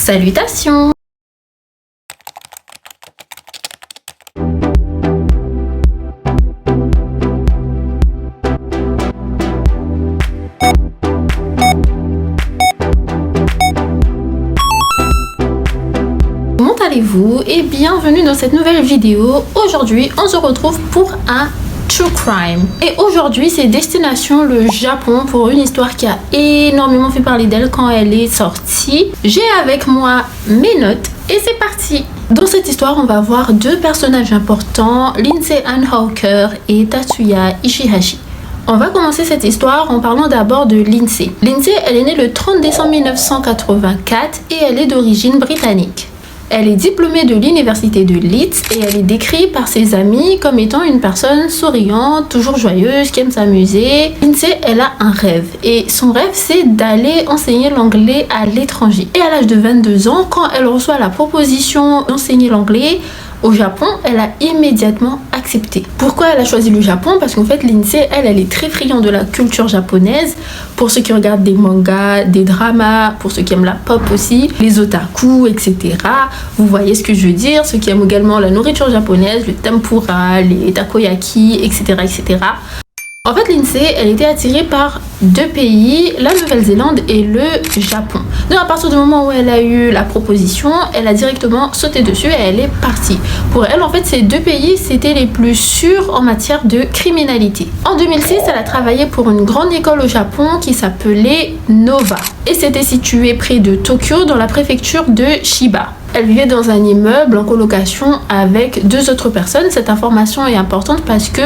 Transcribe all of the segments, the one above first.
Salutations! Comment allez-vous et bienvenue dans cette nouvelle vidéo. Aujourd'hui, on se retrouve pour un True Crime. Et aujourd'hui, c'est destination le Japon pour une histoire qui a énormément fait parler d'elle quand elle est sortie. J'ai avec moi mes notes et c'est parti. Dans cette histoire, on va voir deux personnages importants, Lindsay Ann Hawker et Tatsuya Ishihashi. On va commencer cette histoire en parlant d'abord de Lindsay. Lindsay, elle est née le 30 décembre 1984 et elle est d'origine britannique. Elle est diplômée de l'université de Leeds et elle est décrite par ses amis comme étant une personne souriante, toujours joyeuse, qui aime s'amuser. Lindsay, elle a un rêve et son rêve, c'est d'aller enseigner l'anglais à l'étranger. Et à l'âge de 22 ans, quand elle reçoit la proposition d'enseigner l'anglais au Japon, elle a immédiatement accepté. Pourquoi elle a choisi le Japon? Parce qu'en fait, Lindsay, elle est très friande de la culture japonaise. Pour ceux qui regardent des mangas, des dramas, pour ceux qui aiment la pop aussi, les otaku, etc. Vous voyez ce que je veux dire. Ceux qui aiment également la nourriture japonaise, le tempura, les takoyaki, etc., etc. En fait, Lindsay, elle était attirée par deux pays, la Nouvelle-Zélande et le Japon. Donc à partir du moment où elle a eu la proposition, elle a directement sauté dessus et elle est partie. Pour elle, en fait, ces deux pays, c'était les plus sûrs en matière de criminalité. En 2006, elle a travaillé pour une grande école au Japon qui s'appelait Nova. Et c'était situé près de Tokyo, dans la préfecture de Chiba. Elle vivait dans un immeuble en colocation avec deux autres personnes. Cette information est importante parce que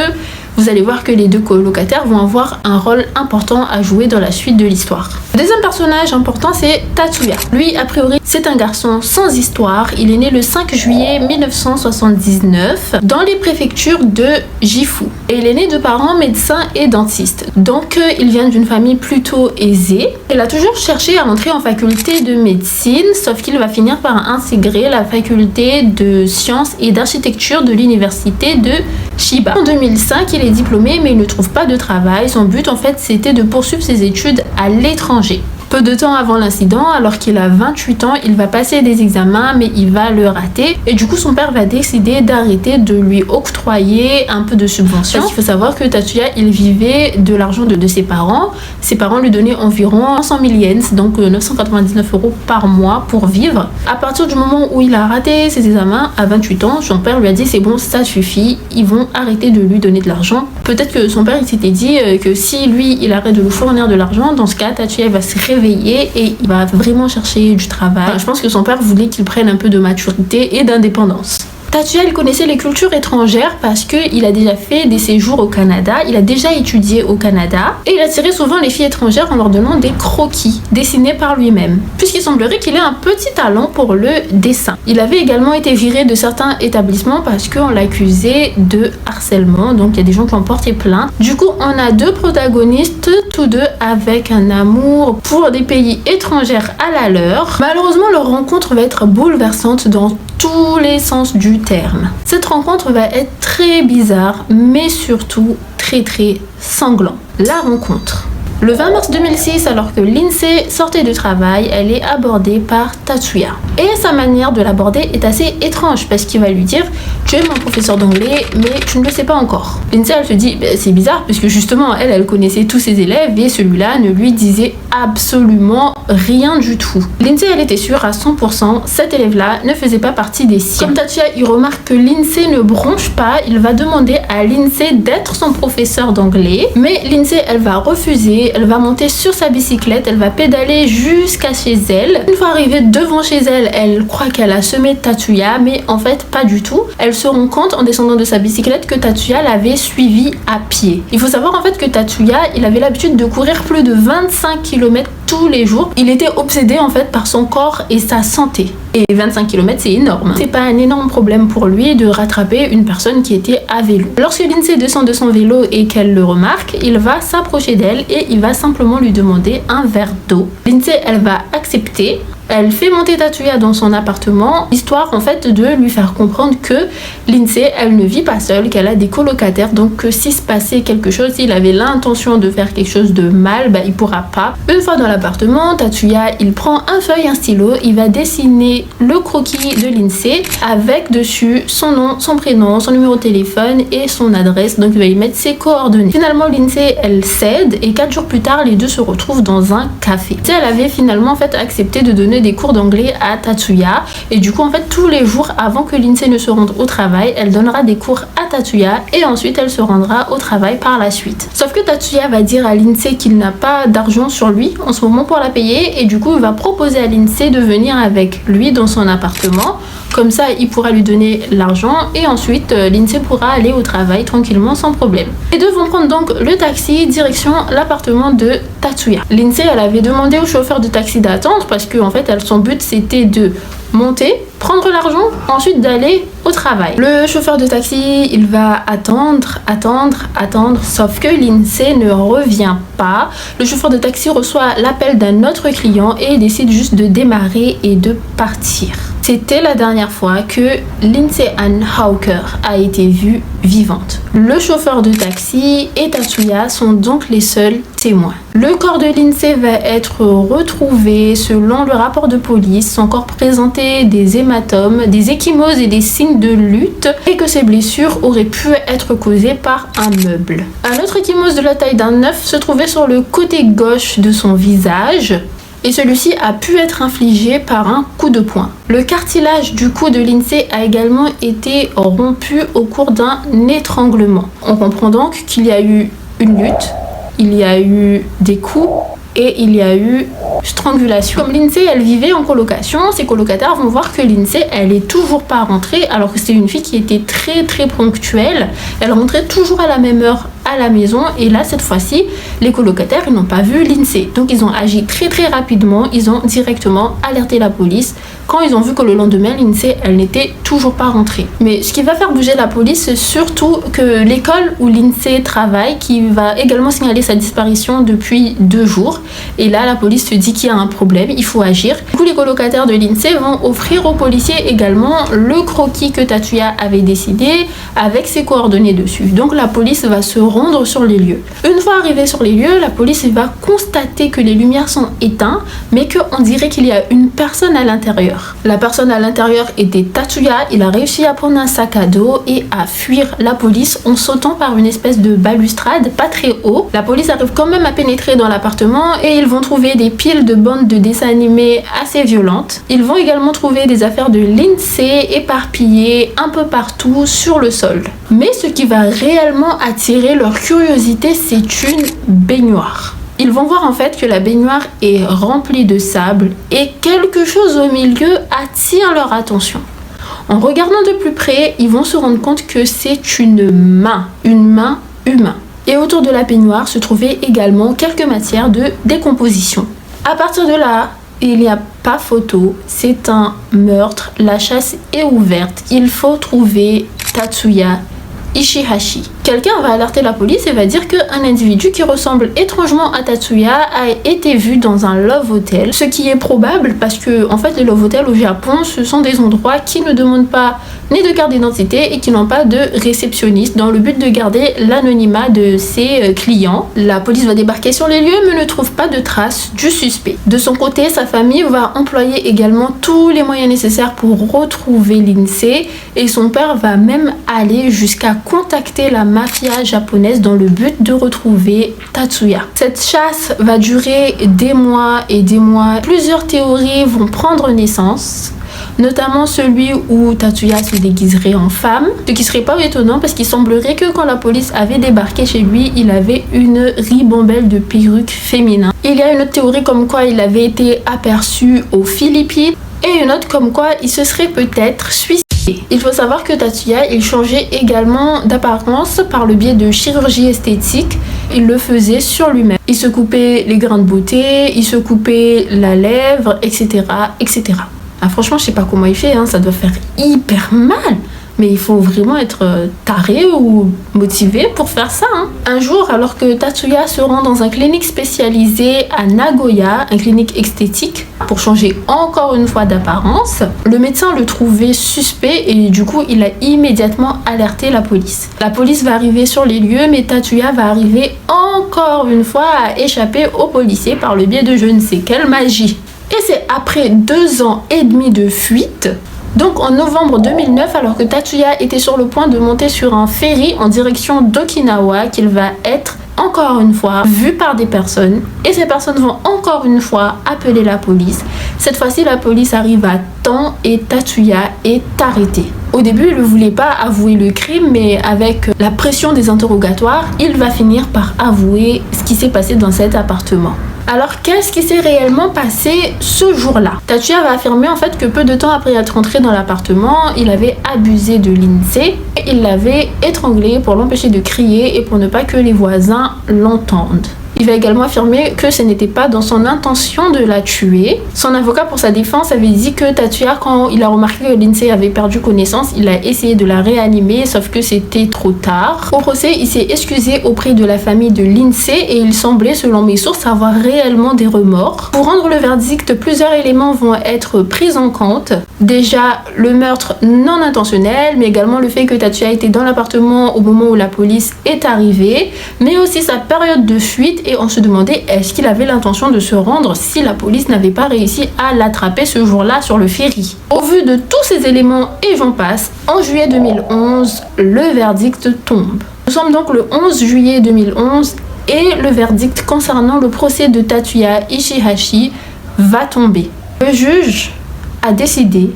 vous allez voir que les deux colocataires vont avoir un rôle important à jouer dans la suite de l'histoire. Le deuxième personnage important, c'est Tatsuya. Lui, a priori, c'est un garçon sans histoire. Il est né le 5 juillet 1979 dans les préfectures de Gifu. Et il est né de parents médecins et dentistes. Donc, il vient d'une famille plutôt aisée. Il a toujours cherché à entrer en faculté de médecine, sauf qu'il va finir par intégrer la faculté de sciences et d'architecture de l'université de Chiba. En 2005, il est diplômé, mais il ne trouve pas de travail. Son but, en fait, c'était de poursuivre ses études à l'étranger. Peu de temps avant l'incident, alors qu'il a 28 ans, il va passer des examens, mais il va le rater. Et du coup, son père va décider d'arrêter de lui octroyer un peu de subvention. Parce qu'il faut savoir que Tatsuya, il vivait de l'argent de ses parents. Ses parents lui donnaient environ 100 000 yens, donc 999 € par mois pour vivre. À partir du moment où il a raté ses examens, à 28 ans, son père lui a dit c'est bon, ça suffit, ils vont arrêter de lui donner de l'argent. Peut-être que son père, il s'était dit que si lui, il arrête de lui fournir de l'argent, dans ce cas, Tatsuya va se réveiller et il va vraiment chercher du travail. Je pense que son père voulait qu'il prenne un peu de maturité et d'indépendance. Tatsuya, il connaissait les cultures étrangères parce qu'il a déjà fait des séjours au Canada, il a déjà étudié au Canada et il attirait souvent les filles étrangères en leur donnant des croquis dessinés par lui-même. Puisqu'il semblerait qu'il ait un petit talent pour le dessin. Il avait également été viré de certains établissements parce qu'on l'accusait de harcèlement, donc il y a des gens qui ont porté plainte. Du coup, on a deux protagonistes, tous deux avec un amour pour des pays étrangers à la leur. Malheureusement, leur rencontre va être bouleversante dans tous les sens du terme. Cette rencontre va être très bizarre, mais surtout très sanglant. La rencontre. Le 20 mars 2006, alors que Lindsay sortait du travail, elle est abordée par Tatsuya. Et sa manière de l'aborder est assez étrange parce qu'il va lui dire « Tu es mon professeur d'anglais, mais tu ne le sais pas encore. » Lindsay, elle se dit « C'est bizarre puisque justement, elle connaissait tous ses élèves et celui-là ne lui disait absolument rien du tout. » Lindsay, elle était sûre à 100%, cet élève-là ne faisait pas partie des siens. Comme Tatsuya, il remarque que Lindsay ne bronche pas, il va demander à Lindsay d'être son professeur d'anglais. Mais Lindsay, elle va refuser. Elle va monter sur sa bicyclette, elle va pédaler jusqu'à chez elle. Une fois arrivée devant chez elle, elle croit qu'elle a semé Tatsuya, mais en fait pas du tout. Elle se rend compte en descendant de sa bicyclette que Tatsuya l'avait suivi à pied. Il faut savoir en fait que Tatsuya, il avait l'habitude de courir plus de 25 km tous les jours. Il était obsédé en fait par son corps et sa santé. Et 25 km, c'est énorme. C'est pas un énorme problème pour lui de rattraper une personne qui était à vélo. Lorsque Lindsay descend de son vélo et qu'elle le remarque, il va s'approcher d'elle et il va simplement lui demander un verre d'eau. Lindsay, elle va accepter. Elle fait monter Tatsuya dans son appartement, histoire en fait de lui faire comprendre que Lindsay, elle ne vit pas seule, qu'elle a des colocataires, donc que si se passait quelque chose, s'il avait l'intention de faire quelque chose de mal, il pourra pas. Une fois dans l'appartement, Tatsuya, il prend un feuille, un stylo, il va dessiner le croquis de Lindsay avec dessus son nom, son prénom, son numéro de téléphone et son adresse, donc il va y mettre ses coordonnées. Finalement, Lindsay, elle cède et 4 jours plus tard, les deux se retrouvent dans un café. Elle avait finalement en fait accepté de donner des cours d'anglais à Tatsuya et du coup en fait tous les jours avant que Lindsay ne se rende au travail, elle donnera des cours à Tatsuya et ensuite elle se rendra au travail par la suite. Sauf que Tatsuya va dire à Lindsay qu'il n'a pas d'argent sur lui en ce moment pour la payer et du coup il va proposer à Lindsay de venir avec lui dans son appartement. Comme ça, il pourra lui donner l'argent et ensuite Lindsay pourra aller au travail tranquillement sans problème. Les deux vont prendre donc le taxi direction l'appartement de Tatsuya. Lindsay, elle avait demandé au chauffeur de taxi d'attendre parce que en fait, son but c'était de monter, prendre l'argent, ensuite d'aller au travail. Le chauffeur de taxi, il va attendre, sauf que Lindsay ne revient pas. Le chauffeur de taxi reçoit l'appel d'un autre client et décide juste de démarrer et de partir. C'était la dernière fois que Lindsay Ann Hawker a été vue vivante. Le chauffeur de taxi et Tatsuya sont donc les seuls témoins. Le corps de Lindsay va être retrouvé selon le rapport de police. Son corps présentait des hématomes, des ecchymoses et des signes de lutte et que ses blessures auraient pu être causées par un meuble. Un autre ecchymose de la taille d'un œuf se trouvait sur le côté gauche de son visage. Et celui-ci a pu être infligé par un coup de poing. Le cartilage du cou de Lindsay a également été rompu au cours d'un étranglement. On comprend donc qu'il y a eu une lutte, il y a eu des coups et il y a eu strangulation. Comme Lindsay, elle vivait en colocation, ses colocataires vont voir que Lindsay, elle est toujours pas rentrée alors que c'était une fille qui était très ponctuelle. Elle rentrait toujours à la même heure à la maison et là cette fois-ci les colocataires ils n'ont pas vu Lindsay, donc ils ont agi très rapidement, ils ont directement alerté la police quand ils ont vu que le lendemain Lindsay elle n'était toujours pas rentrée. Mais ce qui va faire bouger la police, c'est surtout que l'école où Lindsay travaille qui va également signaler sa disparition depuis 2 jours et là la police se dit qu'il y a un problème, il faut agir. Du coup les colocataires de Lindsay vont offrir aux policiers également le croquis que Tatsuya avait décidé avec ses coordonnées dessus. Donc la police va se rendre sur les lieux. Une fois arrivée sur les lieux, la police va constater que les lumières sont éteintes, mais qu'on dirait qu'il y a une personne à l'intérieur. La personne à l'intérieur était Tatsuya. Il a réussi à prendre un sac à dos et à fuir la police en sautant par une espèce de balustrade pas très haut. La police arrive quand même à pénétrer dans l'appartement et ils vont trouver des piles de bandes de dessins animés assez violentes. Ils vont également trouver des affaires de Lindsay éparpillées un peu partout sur le sol. Mais ce qui va réellement attirer leur curiosité, c'est une baignoire. Ils vont voir en fait que la baignoire est remplie de sable et quelque chose au milieu attire leur attention. En regardant de plus près, ils vont se rendre compte que c'est une main humaine. Et autour de la baignoire se trouvaient également quelques matières de décomposition. À partir de là, il n'y a pas photo, c'est un meurtre, la chasse est ouverte. Il faut trouver Tatsuya Ishihashi. Quelqu'un va alerter la police et va dire qu'un individu qui ressemble étrangement à Tatsuya a été vu dans un love hotel, ce qui est probable parce que en fait les love hotels au Japon ce sont des endroits qui ne demandent pas ni de carte d'identité et qui n'ont pas de réceptionniste dans le but de garder l'anonymat de ses clients. La police va débarquer sur les lieux mais ne trouve pas de traces du suspect. De son côté, sa famille va employer également tous les moyens nécessaires pour retrouver Lindsay et son père va même aller jusqu'à contacter la mafia japonaise dans le but de retrouver Tatsuya. Cette chasse va durer des mois et des mois. Plusieurs théories vont prendre naissance, notamment celui où Tatsuya se déguiserait en femme, ce qui serait pas étonnant parce qu'il semblerait que quand la police avait débarqué chez lui, il avait une ribambelle de perruques féminines. Il y a une autre théorie comme quoi il avait été aperçu aux Philippines et une autre comme quoi il se serait peut-être suicidé. Il faut savoir que Tatsuya, il changeait également d'apparence par le biais de chirurgie esthétique. Il le faisait sur lui-même. Il se coupait les grains de beauté, il se coupait la lèvre, etc. etc. Ah, franchement, je sais pas comment il fait, hein, ça doit faire hyper mal. Mais il faut vraiment être taré ou motivé pour faire ça. Un jour, alors que Tatsuya se rend dans une clinique spécialisée à Nagoya, une clinique esthétique, pour changer encore une fois d'apparence, le médecin le trouvait suspect et du coup, il a immédiatement alerté la police. La police va arriver sur les lieux, mais Tatsuya va arriver encore une fois à échapper aux policiers par le biais de je ne sais quelle magie. Et c'est après 2 ans et demi de fuite, donc en novembre 2009, alors que Tatsuya était sur le point de monter sur un ferry en direction d'Okinawa, qu'il va être encore une fois vu par des personnes, et ces personnes vont encore une fois appeler la police. Cette fois-ci, la police arrive à temps et Tatsuya est arrêté. Au début, il ne voulait pas avouer le crime, mais avec la pression des interrogatoires, il va finir par avouer ce qui s'est passé dans cet appartement. Alors, qu'est-ce qui s'est réellement passé ce jour-là? Tatsuya va affirmer en fait que peu de temps après être entré dans l'appartement, il avait abusé de Lindsay et il l'avait étranglée pour l'empêcher de crier et pour ne pas que les voisins l'entendent. Il va également affirmer que ce n'était pas dans son intention de la tuer. Son avocat pour sa défense avait dit que Tatsuya, quand il a remarqué que Lindsay avait perdu connaissance, il a essayé de la réanimer, sauf que c'était trop tard. Au procès, il s'est excusé auprès de la famille de Lindsay et il semblait, selon mes sources, avoir réellement des remords. Pour rendre le verdict, plusieurs éléments vont être pris en compte. Déjà, le meurtre non intentionnel, mais également le fait que Tatsuya était dans l'appartement au moment où la police est arrivée, mais aussi sa période de fuite. Et on se demandait est-ce qu'il avait l'intention de se rendre si la police n'avait pas réussi à l'attraper ce jour-là sur le ferry. Au vu de tous ces éléments et j'en passe, en juillet 2011, le verdict tombe. Nous sommes donc le 11 juillet 2011 et le verdict concernant le procès de Tatsuya Ishihashi va tomber. Le juge a décidé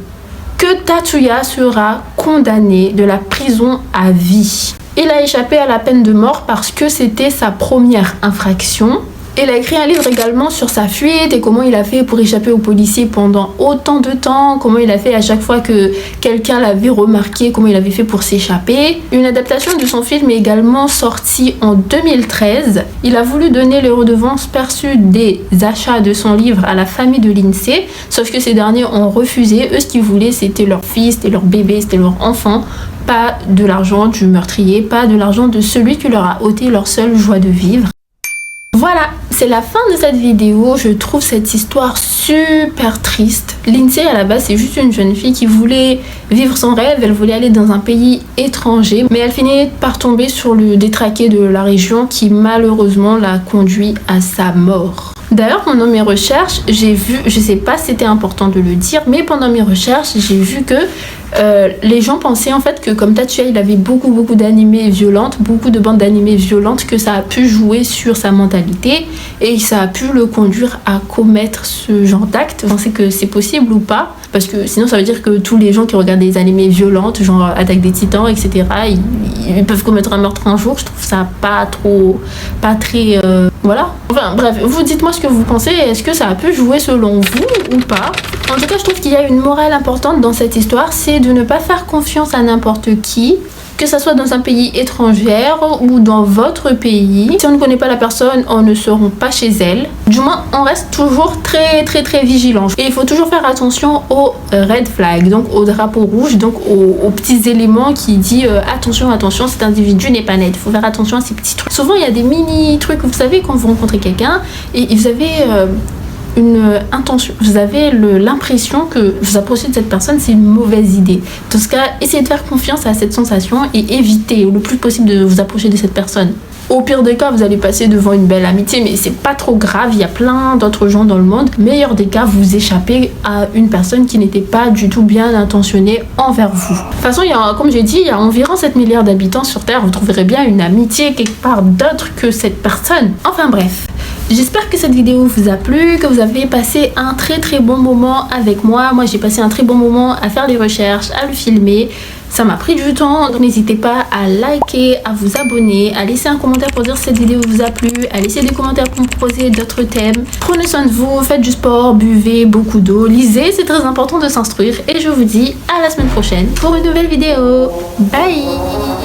que Tatsuya sera condamné de la prison à vie. Il a échappé à la peine de mort parce que c'était sa première infraction. Il a écrit un livre également sur sa fuite et comment il a fait pour échapper aux policiers pendant autant de temps, comment il a fait à chaque fois que quelqu'un l'avait remarqué, comment il avait fait pour s'échapper. Une adaptation de son film est également sortie en 2013. Il a voulu donner les redevances perçues des achats de son livre à la famille de Lindsay, sauf que ces derniers ont refusé. Eux, ce qu'ils voulaient, c'était leur fils, c'était leur bébé, c'était leur enfant. Pas de l'argent du meurtrier, pas de l'argent de celui qui leur a ôté leur seule joie de vivre. Voilà, c'est la fin de cette vidéo. Je trouve cette histoire super triste. Lindsay, à la base, c'est juste une jeune fille qui voulait vivre son rêve. Elle voulait aller dans un pays étranger, mais elle finit par tomber sur le détraqué de la région qui malheureusement l'a conduit à sa mort. D'ailleurs, pendant mes recherches, j'ai vu, je sais pas si c'était important de le dire, mais pendant mes recherches, j'ai vu que les gens pensaient en fait que comme Tatsuya, il avait beaucoup d'animés violentes, beaucoup de bandes d'animés violentes, que ça a pu jouer sur sa mentalité et ça a pu le conduire à commettre ce genre d'acte. Vous pensez que c'est possible ou pas? Parce que sinon ça veut dire que tous les gens qui regardent des animés violentes, genre Attaque des Titans, etc., ils peuvent commettre un meurtre un jour. Je trouve ça pas très... voilà. Enfin bref, vous dites-moi ce que vous pensez. Est-ce que ça a pu jouer selon vous ou pas? En tout cas, je trouve qu'il y a une morale importante dans cette histoire, c'est de ne pas faire confiance à n'importe qui, que ça soit dans un pays étranger ou dans votre pays. Si on ne connaît pas la personne, on ne se rend pas chez elle. Du moins, on reste toujours très vigilant. Et il faut toujours faire attention aux red flags, donc au drapeau rouge, donc aux petits éléments qui disent attention, cet individu n'est pas net. Il faut faire attention à ces petits trucs. Souvent, il y a des mini trucs, vous savez, quand vous rencontrez quelqu'un et vous avez... une intention, vous avez l'impression que vous approchez de cette personne, c'est une mauvaise idée. Dans ce cas, essayez de faire confiance à cette sensation et évitez le plus possible de vous approcher de cette personne. Au pire des cas, vous allez passer devant une belle amitié, mais c'est pas trop grave, il y a plein d'autres gens dans le monde. Meilleur des cas, vous échappez à une personne qui n'était pas du tout bien intentionnée envers vous. De toute façon, comme j'ai dit, il y a environ 7 milliards d'habitants sur Terre, vous trouverez bien une amitié quelque part d'autre que cette personne. Enfin bref. J'espère que cette vidéo vous a plu, que vous avez passé un très bon moment avec moi. Moi, j'ai passé un très bon moment à faire les recherches, à le filmer. Ça m'a pris du temps, donc n'hésitez pas à liker, à vous abonner, à laisser un commentaire pour dire si cette vidéo vous a plu, à laisser des commentaires pour me proposer d'autres thèmes. Prenez soin de vous, faites du sport, buvez beaucoup d'eau, lisez, c'est très important de s'instruire. Et je vous dis à la semaine prochaine pour une nouvelle vidéo. Bye!